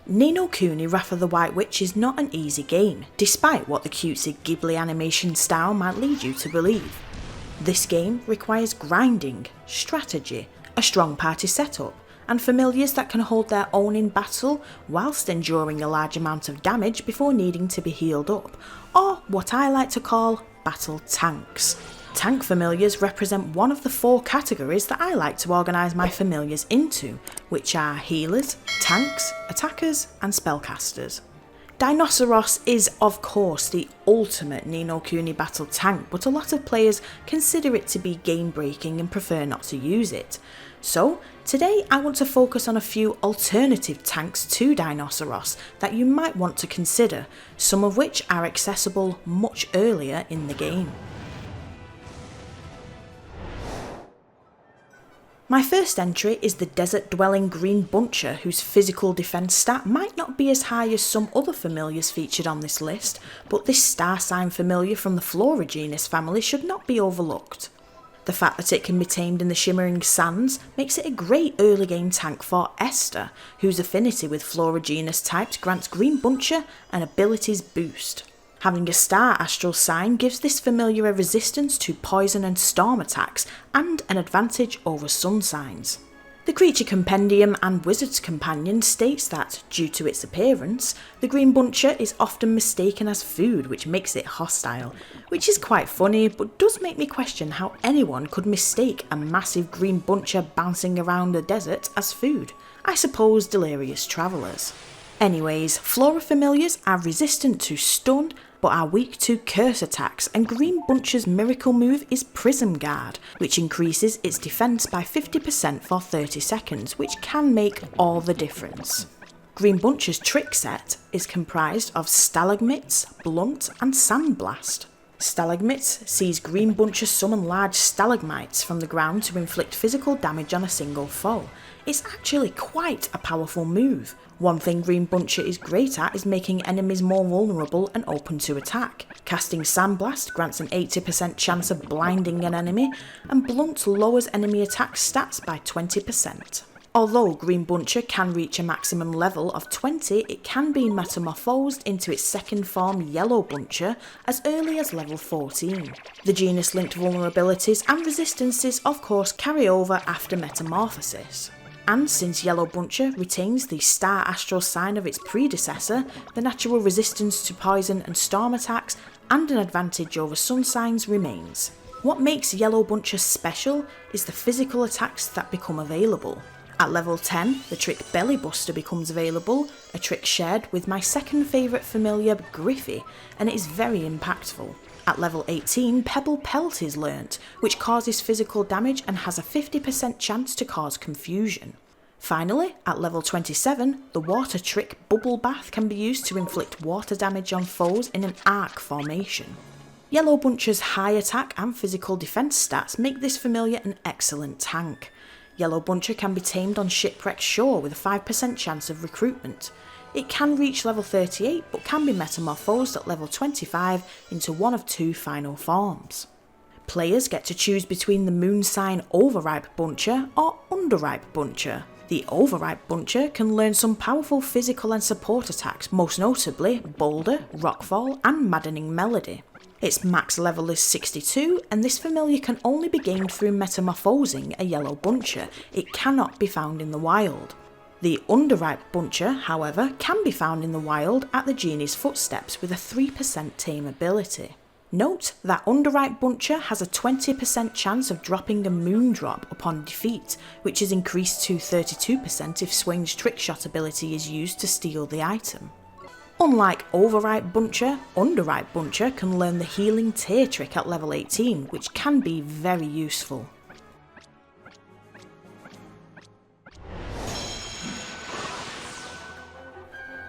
Ni no Kuni Wrath of the White Witch is not an easy game, despite what the cutesy Ghibli animation style might lead you to believe. This game requires grinding, strategy, a strong party setup, and familiars that can hold their own in battle whilst enduring a large amount of damage before needing to be healed up, or what I like to call battle tanks. Tank familiars represent one of the 4 categories that I like to organise my familiars into, which are healers, tanks, attackers and spellcasters. Dinoceros is of course the ultimate Ni no Kuni battle tank, but a lot of players consider it to be game breaking and prefer not to use it. So today I want to focus on a few alternative tanks to Dinoceros that you might want to consider, some of which are accessible much earlier in the game. My first entry is the desert-dwelling green buncher, whose physical defense stat might not be as high as some other familiars featured on this list, but this star sign familiar from the Flora genus family should not be overlooked. The fact that it can be tamed in the Shimmering Sands makes it a great early game tank for Esther, whose affinity with Flora genus types grants green buncher an abilities boost. Having a star astral sign gives this familiar a resistance to poison and storm attacks and an advantage over sun signs. The Creature Compendium and Wizard's Companion states that, due to its appearance, the green buncher is often mistaken as food, which makes it hostile, which is quite funny but does make me question how anyone could mistake a massive green buncher bouncing around the desert as food. I suppose delirious travellers. Anyways, Flora familiars are resistant to stun, but are weak to curse attacks, and Green Buncher's miracle move is Prism Guard, which increases its defense by 50% for 30 seconds, which can make all the difference. Green Buncher's trick set is comprised of Stalagmites, Blunt and Sandblast. Stalagmites sees Green Buncher summon large stalagmites from the ground to inflict physical damage on a single foe. It's actually quite a powerful move. One thing Green Buncher is great at is making enemies more vulnerable and open to attack. Casting Sandblast grants an 80% chance of blinding an enemy, and Blunt lowers enemy attack stats by 20%. Although Green Buncher can reach a maximum level of 20, it can be metamorphosed into its second form Yellow Buncher as early as level 14. The genus-linked vulnerabilities and resistances of course carry over after metamorphosis. And since Yellow Buncher retains the Star Astral sign of its predecessor, the natural resistance to poison and storm attacks and an advantage over sun signs remains. What makes Yellow Buncher special is the physical attacks that become available. At level 10, the trick Belly Buster becomes available, a trick shared with my second favourite familiar Griffey, and it is very impactful. At level 18, Pebble Pelt is learnt, which causes physical damage and has a 50% chance to cause confusion. Finally, at level 27, the water trick Bubble Bath can be used to inflict water damage on foes in an arc formation. Yellow Buncher's high attack and physical defense stats make this familiar an excellent tank. Yellow Buncher can be tamed on Shipwreck Shore with a 5% chance of recruitment. It can reach level 38 but can be metamorphosed at level 25 into one of 2 final forms. Players get to choose between the Moon Sign Overripe Buncher or Underripe Buncher. The Overripe Buncher can learn some powerful physical and support attacks, most notably Boulder, Rockfall and Maddening Melody. Its max level is 62 and this familiar can only be gained through metamorphosing a Yellow Buncher. It cannot be found in the wild. The Underripe Buncher, however, can be found in the wild at the Genie's Footsteps with a 3% tame ability. Note that Underripe Buncher has a 20% chance of dropping a Moondrop upon defeat, which is increased to 32% if Swain's Trickshot ability is used to steal the item. Unlike Overripe Buncher, Underripe Buncher can learn the Healing Tear trick at level 18, which can be very useful.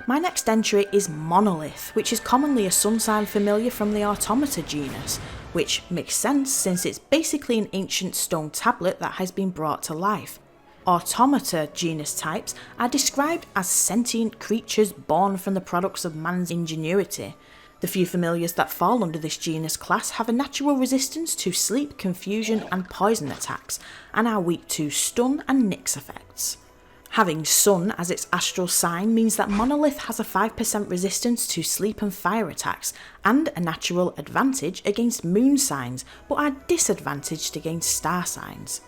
My next entry is Monolith, which is commonly a sun sign familiar from the Automata genus, which makes sense since it's basically an ancient stone tablet that has been brought to life. Automata genus types are described as sentient creatures born from the products of man's ingenuity. The few familiars that fall under this genus class have a natural resistance to sleep, confusion and poison attacks, and are weak to stun and nyx effects. Having Sun as its astral sign means that Monolith has a 5% resistance to sleep and fire attacks, and a natural advantage against moon signs, but are disadvantaged against star signs.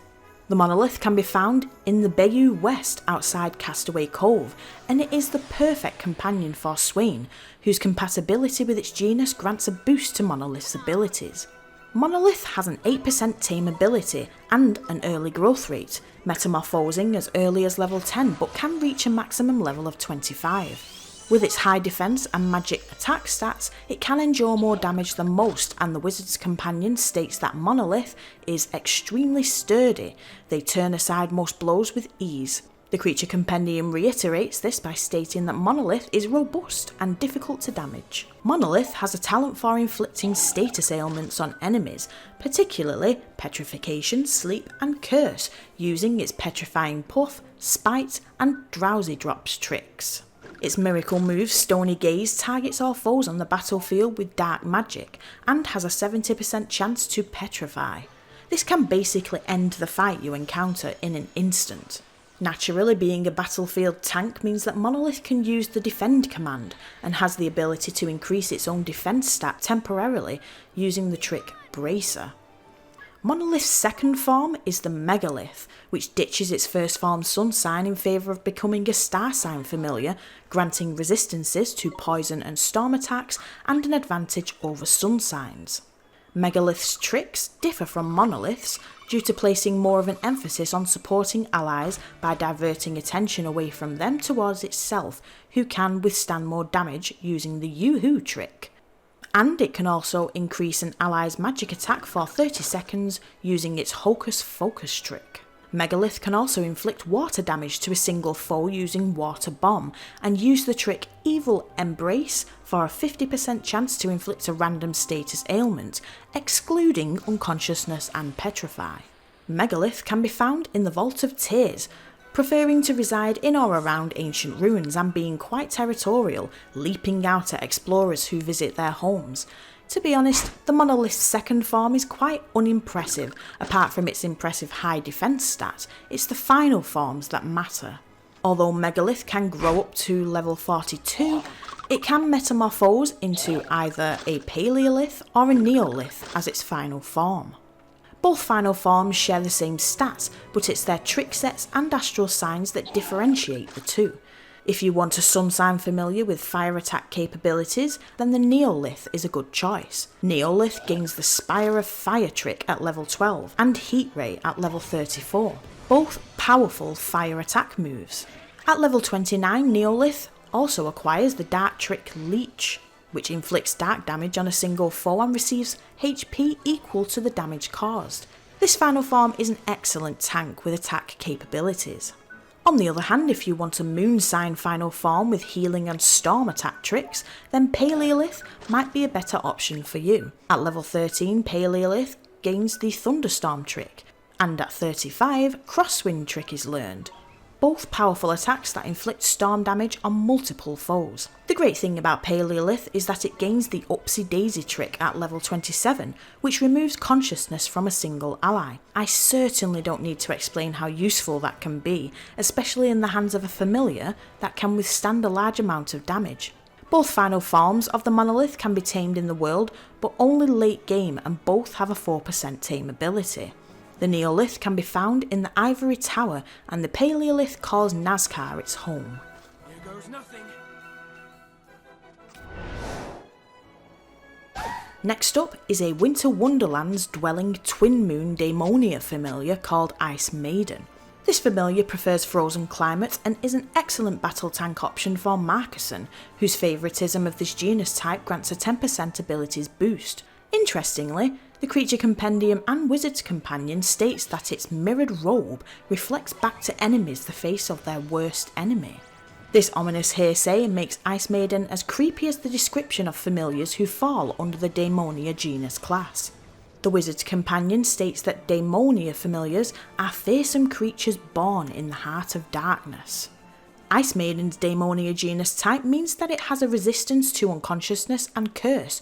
The Monolith can be found in the Bayou West outside Castaway Cove, and it is the perfect companion for Swain, whose compatibility with its genus grants a boost to Monolith's abilities. Monolith has an 8% tame ability and an early growth rate, metamorphosing as early as level 10 but can reach a maximum level of 25. With its high defense and magic attack stats, it can endure more damage than most, and the Wizard's Companion states that Monolith is extremely sturdy. They turn aside most blows with ease. The Creature Compendium reiterates this by stating that Monolith is robust and difficult to damage. Monolith has a talent for inflicting status ailments on enemies, particularly Petrification, Sleep and Curse, using its Petrifying Puff, Spite and Drowsy Drops tricks. Its miracle move, Stony Gaze, targets all foes on the battlefield with dark magic, and has a 70% chance to petrify. This can basically end the fight you encounter in an instant. Naturally, being a battlefield tank means that Monolith can use the Defend command, and has the ability to increase its own defense stat temporarily using the trick Bracer. Monolith's second form is the Megalith, which ditches its first form Sun sign in favour of becoming a Star sign familiar, granting resistances to poison and storm attacks and an advantage over Sun signs. Megalith's tricks differ from Monolith's due to placing more of an emphasis on supporting allies by diverting attention away from them towards itself, who can withstand more damage using the Yoo-Hoo trick. And it can also increase an ally's magic attack for 30 seconds using its Hocus Focus trick. Megalith can also inflict water damage to a single foe using Water Bomb, and use the trick Evil Embrace for a 50% chance to inflict a random status ailment, excluding unconsciousness and petrify. Megalith can be found in the Vault of Tears, preferring to reside in or around ancient ruins and being quite territorial, leaping out at explorers who visit their homes. To be honest, the Monolith's second form is quite unimpressive. Apart from its impressive high defense stat, it's the final forms that matter. Although Megalith can grow up to level 42, it can metamorphose into either a Paleolith or a Neolith as its final form. Both final forms share the same stats, but it's their trick sets and astral signs that differentiate the two. If you want a Sun sign familiar with fire attack capabilities, then the Neolith is a good choice. Neolith gains the Spire of Fire trick at level 12 and Heat Ray at level 34, both powerful fire attack moves. At level 29, Neolith also acquires the dark trick Leech, which inflicts dark damage on a single foe and receives HP equal to the damage caused. This final form is an excellent tank with attack capabilities. On the other hand, if you want a Moon sign final form with healing and storm attack tricks, then Paleolith might be a better option for you. At level 13, Paleolith gains the Thunderstorm trick, and at 35, Crosswind trick is learned. Both powerful attacks that inflict storm damage on multiple foes. The great thing about Paleolith is that it gains the Upsy Daisy trick at level 27, which removes consciousness from a single ally. I certainly don't need to explain how useful that can be, especially in the hands of a familiar that can withstand a large amount of damage. Both final forms of the Monolith can be tamed in the world, but only late game, and both have a 4% tame ability. The Neolith can be found in the Ivory Tower, and the Paleolith calls Nazcar its home. Here goes nothing. Next up is a Winter Wonderlands dwelling Twin Moon Daemonia familiar called Ice Maiden. This familiar prefers frozen climate and is an excellent battle tank option for Marcusson, whose favouritism of this genus type grants a 10% abilities boost. Interestingly, the Creature Compendium and Wizard's Companion states that its mirrored robe reflects back to enemies the face of their worst enemy. This ominous hearsay makes Ice Maiden as creepy as the description of familiars who fall under the Daemonia genus class. The Wizard's Companion states that Daemonia familiars are fearsome creatures born in the heart of darkness. Ice Maiden's Daemonia genus type means that it has a resistance to unconsciousness and curse,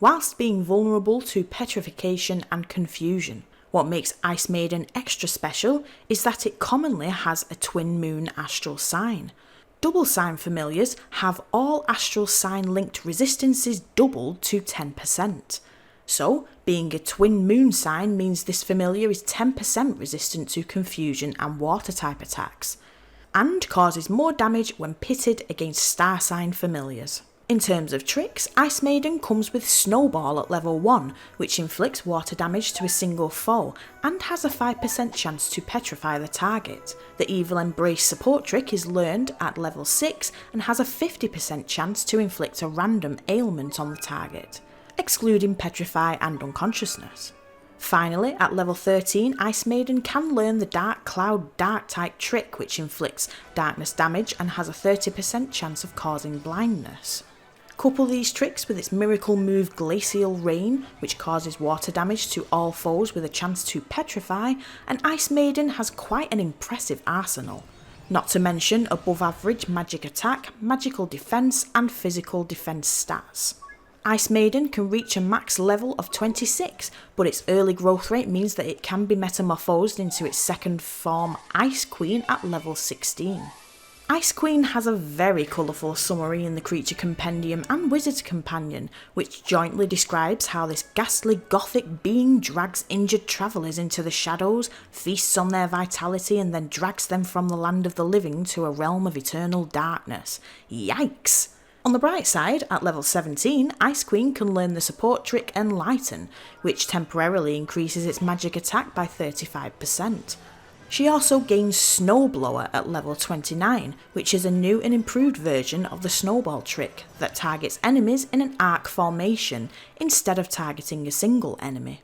whilst being vulnerable to petrification and confusion. What makes Ice Maiden extra special is that it commonly has a twin moon astral sign. Double sign familiars have all astral sign linked resistances doubled to 10%. So, being a twin moon sign means this familiar is 10% resistant to confusion and water type attacks, and causes more damage when pitted against star sign familiars. In terms of tricks, Ice Maiden comes with Snowball at level 1, which inflicts water damage to a single foe and has a 5% chance to petrify the target. The Evil Embrace support trick is learned at level 6 and has a 50% chance to inflict a random ailment on the target, excluding petrify and unconsciousness. Finally, at level 13, Ice Maiden can learn the Dark Cloud Dark type trick, which inflicts darkness damage and has a 30% chance of causing blindness. Couple these tricks with its miracle move Glacial Rain, which causes water damage to all foes with a chance to petrify, and Ice Maiden has quite an impressive arsenal. Not to mention above average magic attack, magical defense and physical defense stats. Ice Maiden can reach a max level of 26, but its early growth rate means that it can be metamorphosed into its second form Ice Queen at level 16. Ice Queen has a very colourful summary in the Creature Compendium and Wizard's Companion, which jointly describes how this ghastly gothic being drags injured travellers into the shadows, feasts on their vitality and then drags them from the land of the living to a realm of eternal darkness. Yikes! On the bright side, at level 17, Ice Queen can learn the support trick Enlighten, which temporarily increases its magic attack by 35%. She also gains Snowblower at level 29, which is a new and improved version of the Snowball trick that targets enemies in an arc formation instead of targeting a single enemy.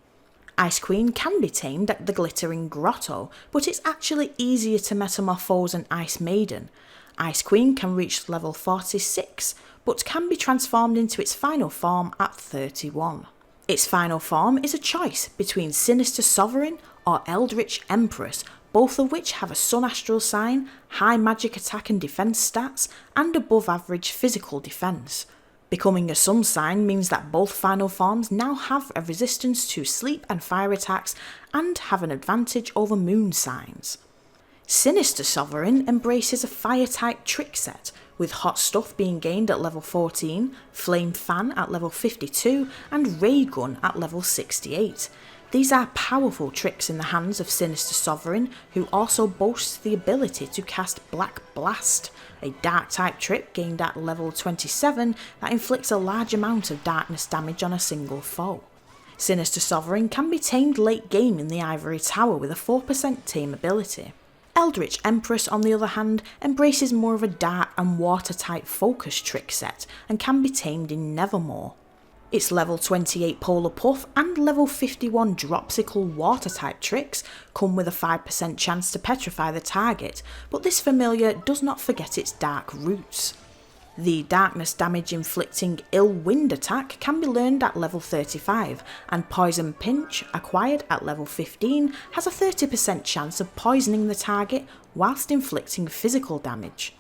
Ice Queen can be tamed at the Glittering Grotto, but it's actually easier to metamorphose an Ice Maiden. Ice Queen can reach level 46, but can be transformed into its final form at 31. Its final form is a choice between Sinister Sovereign or Eldritch Empress, both of which have a Sun Astral sign, high magic attack and defense stats, and above average physical defense. Becoming a Sun sign means that both final forms now have a resistance to sleep and fire attacks and have an advantage over moon signs. Sinister Sovereign embraces a fire type trick set, with Hot Stuff being gained at level 14, Flame Fan at level 52, and Ray Gun at level 68. These are powerful tricks in the hands of Sinister Sovereign, who also boasts the ability to cast Black Blast, a dark type trick gained at level 27 that inflicts a large amount of darkness damage on a single foe. Sinister Sovereign can be tamed late game in the Ivory Tower with a 4% tame ability. Eldritch Empress, on the other hand, embraces more of a dark and water type focus trick set and can be tamed in Nevermore. Its level 28 Polar Puff and level 51 Dropsicle water type tricks come with a 5% chance to petrify the target, but this familiar does not forget its dark roots. The darkness damage inflicting Ill Wind attack can be learned at level 35, and Poison Pinch, acquired at level 15, has a 30% chance of poisoning the target whilst inflicting physical damage.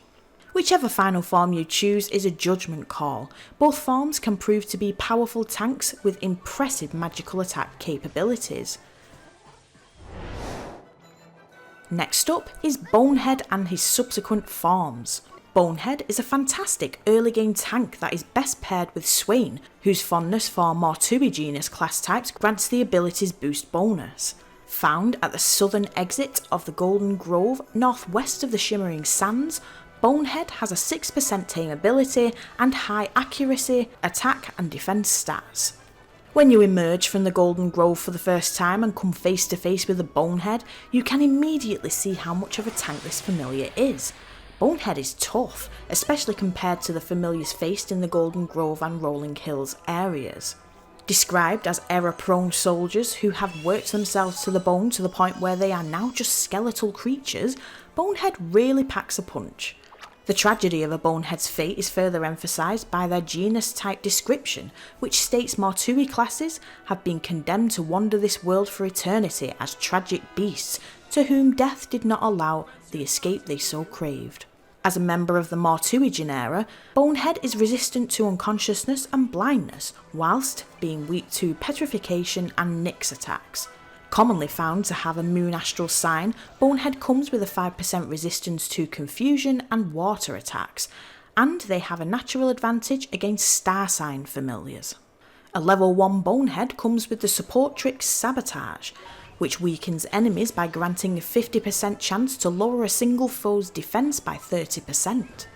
Whichever final form you choose is a judgment call. Both forms can prove to be powerful tanks with impressive magical attack capabilities. Next up is Bonehead and his subsequent forms. Bonehead is a fantastic early game tank that is best paired with Swain, whose fondness for Mortui genus class types grants the ability's boost bonus. Found at the southern exit of the Golden Grove, northwest of the Shimmering Sands, Bonehead has a 6% tame ability and high accuracy, attack and defense stats. When you emerge from the Golden Grove for the first time and come face to face with a Bonehead, you can immediately see how much of a tank this familiar is. Bonehead is tough, especially compared to the familiars faced in the Golden Grove and Rolling Hills areas. Described as error-prone soldiers who have worked themselves to the bone to the point where they are now just skeletal creatures, Bonehead really packs a punch. The tragedy of a Bonehead's fate is further emphasised by their genus-type description, which states Mortui classes have been condemned to wander this world for eternity as tragic beasts, to whom death did not allow the escape they so craved. As a member of the Mortui genera, Bonehead is resistant to unconsciousness and blindness, whilst being weak to petrification and Nyx attacks. Commonly found to have a moon astral sign, Bonehead comes with a 5% resistance to confusion and water attacks, and they have a natural advantage against star sign familiars. A level 1 Bonehead comes with the support trick Sabotage, which weakens enemies by granting a 50% chance to lower a single foe's defense by 30%.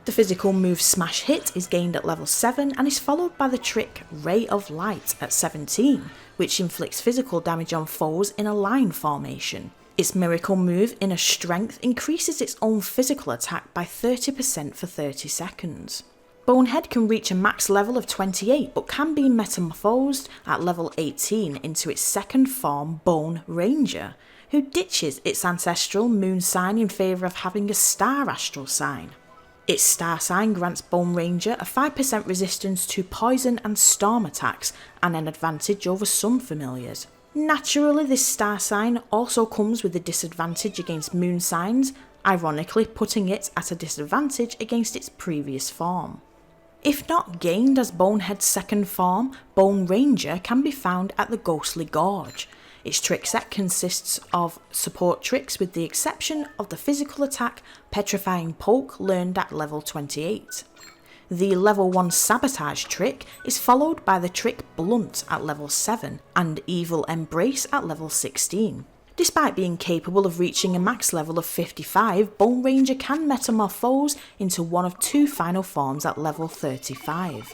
The physical move Smash Hit is gained at level 7 and is followed by the trick Ray of Light at 17, which inflicts physical damage on foes in a line formation. Its miracle move Inner Strength increases its own physical attack by 30% for 30 seconds. Bonehead can reach a max level of 28 but can be metamorphosed at level 18 into its second form Bone Ranger, who ditches its ancestral moon sign in favour of having a star astral sign. Its star sign grants Bone Ranger a 5% resistance to poison and storm attacks and an advantage over some familiars. Naturally, this star sign also comes with a disadvantage against moon signs, ironically putting it at a disadvantage against its previous form. If not gained as Bonehead's second form, Bone Ranger can be found at the Ghostly Gorge. Its trick set consists of support tricks with the exception of the physical attack Petrifying Poke learned at level 28. The level 1 Sabotage trick is followed by the trick Blunt at level 7 and Evil Embrace at level 16. Despite being capable of reaching a max level of 55, Bone Ranger can metamorphose into one of two final forms at level 35.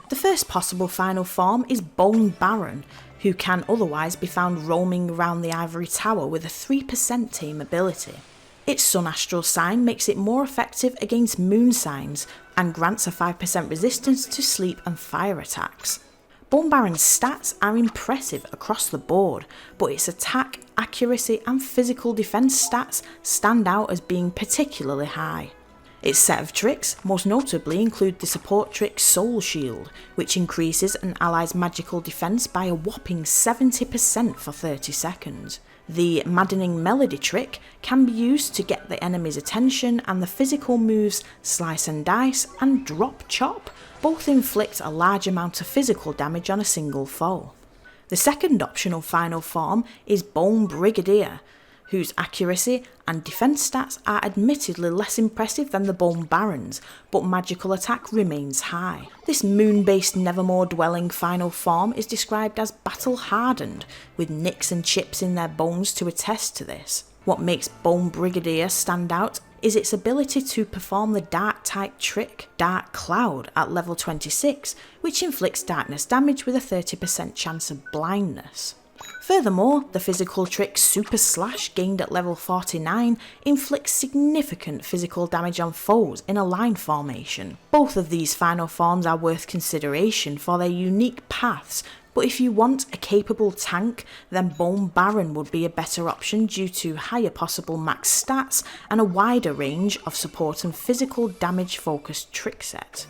The first possible final form is Bone Baron, who can otherwise be found roaming around the Ivory Tower with a 3% tame ability. Its Sun Astral sign makes it more effective against moon signs and grants a 5% resistance to sleep and fire attacks. Bone Baron's stats are impressive across the board, but its attack, accuracy and physical defense stats stand out as being particularly high. Its set of tricks most notably include the support trick Soul Shield, which increases an ally's magical defense by a whopping 70% for 30 seconds. The Maddening Melody trick can be used to get the enemy's attention, and the physical moves Slice and Dice and Drop Chop both inflict a large amount of physical damage on a single foe. The second optional final form is Bone Brigadier, whose accuracy and defense stats are admittedly less impressive than the Bone Baron's, but magical attack remains high. This moon-based Nevermore dwelling final form is described as battle-hardened, with nicks and chips in their bones to attest to this. What makes Bone Brigadier stand out is its ability to perform the dark-type trick Dark Cloud at level 26, which inflicts darkness damage with a 30% chance of blindness. Furthermore, the physical trick Super Slash gained at level 49 inflicts significant physical damage on foes in a line formation. Both of these final forms are worth consideration for their unique paths, but if you want a capable tank, then Bone Baron would be a better option due to higher possible max stats and a wider range of support and physical damage focused trick set.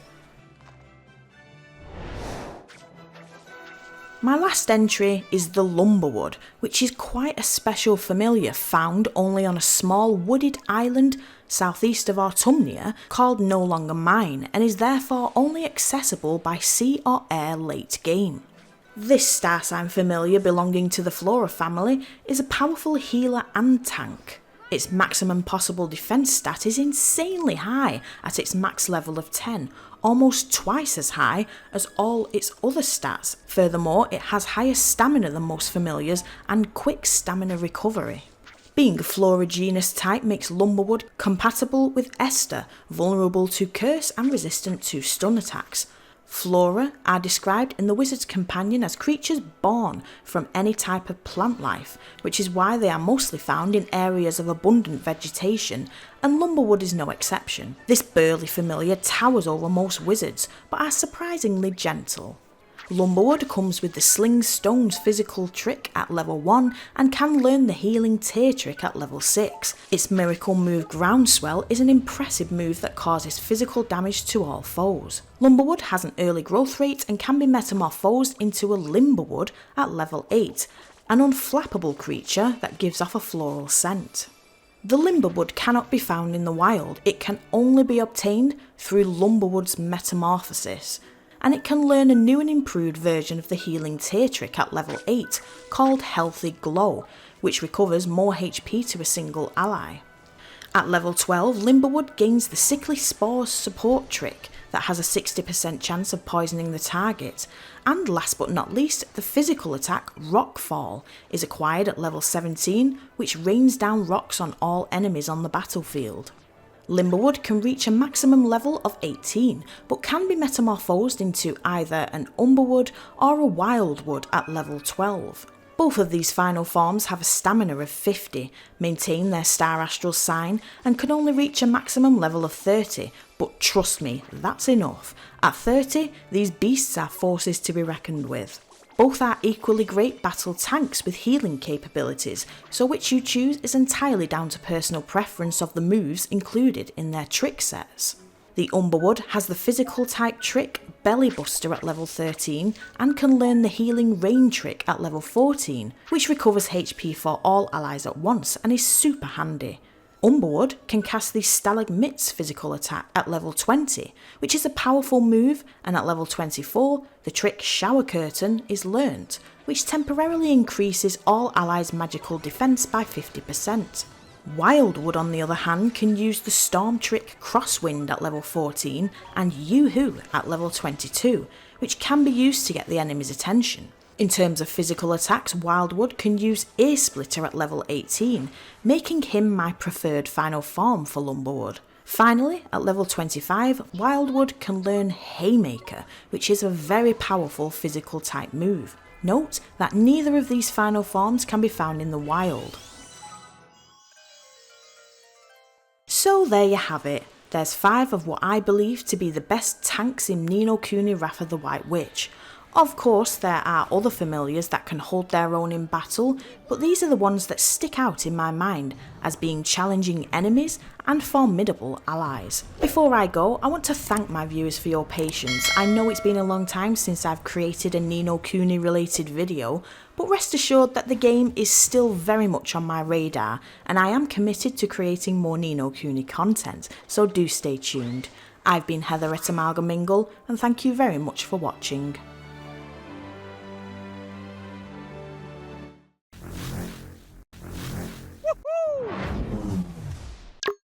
My last entry is the Lumberwood, which is quite a special familiar found only on a small wooded island southeast of Autumnia called No Longer Mine, and is therefore only accessible by sea or air late game. This star sign familiar belonging to the Flora family is a powerful healer and tank. Its maximum possible defense stat is insanely high at its max level of 10, almost twice as high as all its other stats. Furthermore, it has higher stamina than most familiars and quick stamina recovery. Being a Flora genus type makes Lumberwood compatible with Esther, vulnerable to curse and resistant to stun attacks. Flora are described in the Wizard's Companion as creatures born from any type of plant life, which is why they are mostly found in areas of abundant vegetation, and Lumberwood is no exception. This burly familiar towers over most wizards, but are surprisingly gentle. Lumberwood comes with the Sling Stone's physical trick at level 1 and can learn the Healing Tear trick at level 6. Its miracle move Groundswell is an impressive move that causes physical damage to all foes. Lumberwood has an early growth rate and can be metamorphosed into a Limberwood at level 8, an unflappable creature that gives off a floral scent. The Limberwood cannot be found in the wild, it can only be obtained through Lumberwood's metamorphosis, and it can learn a new and improved version of the healing tear trick at level 8 called Healthy Glow, which recovers more HP to a single ally. At level 12, Lumberwood gains the Sickly Spores support trick that has a 60% chance of poisoning the target, and last but not least, the physical attack Rockfall is acquired at level 17, which rains down rocks on all enemies on the battlefield. Lumberwood can reach a maximum level of 18, but can be metamorphosed into either an Umberwood or a Wildwood at level 12. Both of these final forms have a stamina of 50, maintain their Star Astral sign, and can only reach a maximum level of 30, but trust me, that's enough. At 30, these beasts are forces to be reckoned with. Both are equally great battle tanks with healing capabilities, so which you choose is entirely down to personal preference of the moves included in their trick sets. The Umberwood has the physical type trick Belly Buster at level 13 and can learn the healing rain trick at level 14, which recovers HP for all allies at once and is super handy. Umberwood can cast the Stalagmit's physical attack at level 20, which is a powerful move, and at level 24, the trick Shower Curtain is learnt, which temporarily increases all allies' magical defense by 50%. Wildwood, on the other hand, can use the Storm trick Crosswind at level 14 and Yoo-Hoo at level 22, which can be used to get the enemy's attention. In terms of physical attacks, Wildwood can use Ear Splitter at level 18, making him my preferred final form for Lumberwood. Finally, at level 25, Wildwood can learn Haymaker, which is a very powerful physical type move. Note that neither of these final forms can be found in the wild. So there you have it, there's 5 of what I believe to be the best tanks in Ni no Kuni Wrath of the White Witch. Of course there are other familiars that can hold their own in battle, but these are the ones that stick out in my mind as being challenging enemies and formidable allies. Before I go, I want to thank my viewers for your patience. I know it's been a long time since I've created a Ni no Kuni related video, but rest assured that the game is still very much on my radar and I am committed to creating more Ni no Kuni content, so do stay tuned. I've been Heather at Amalgamingle and thank you very much for watching.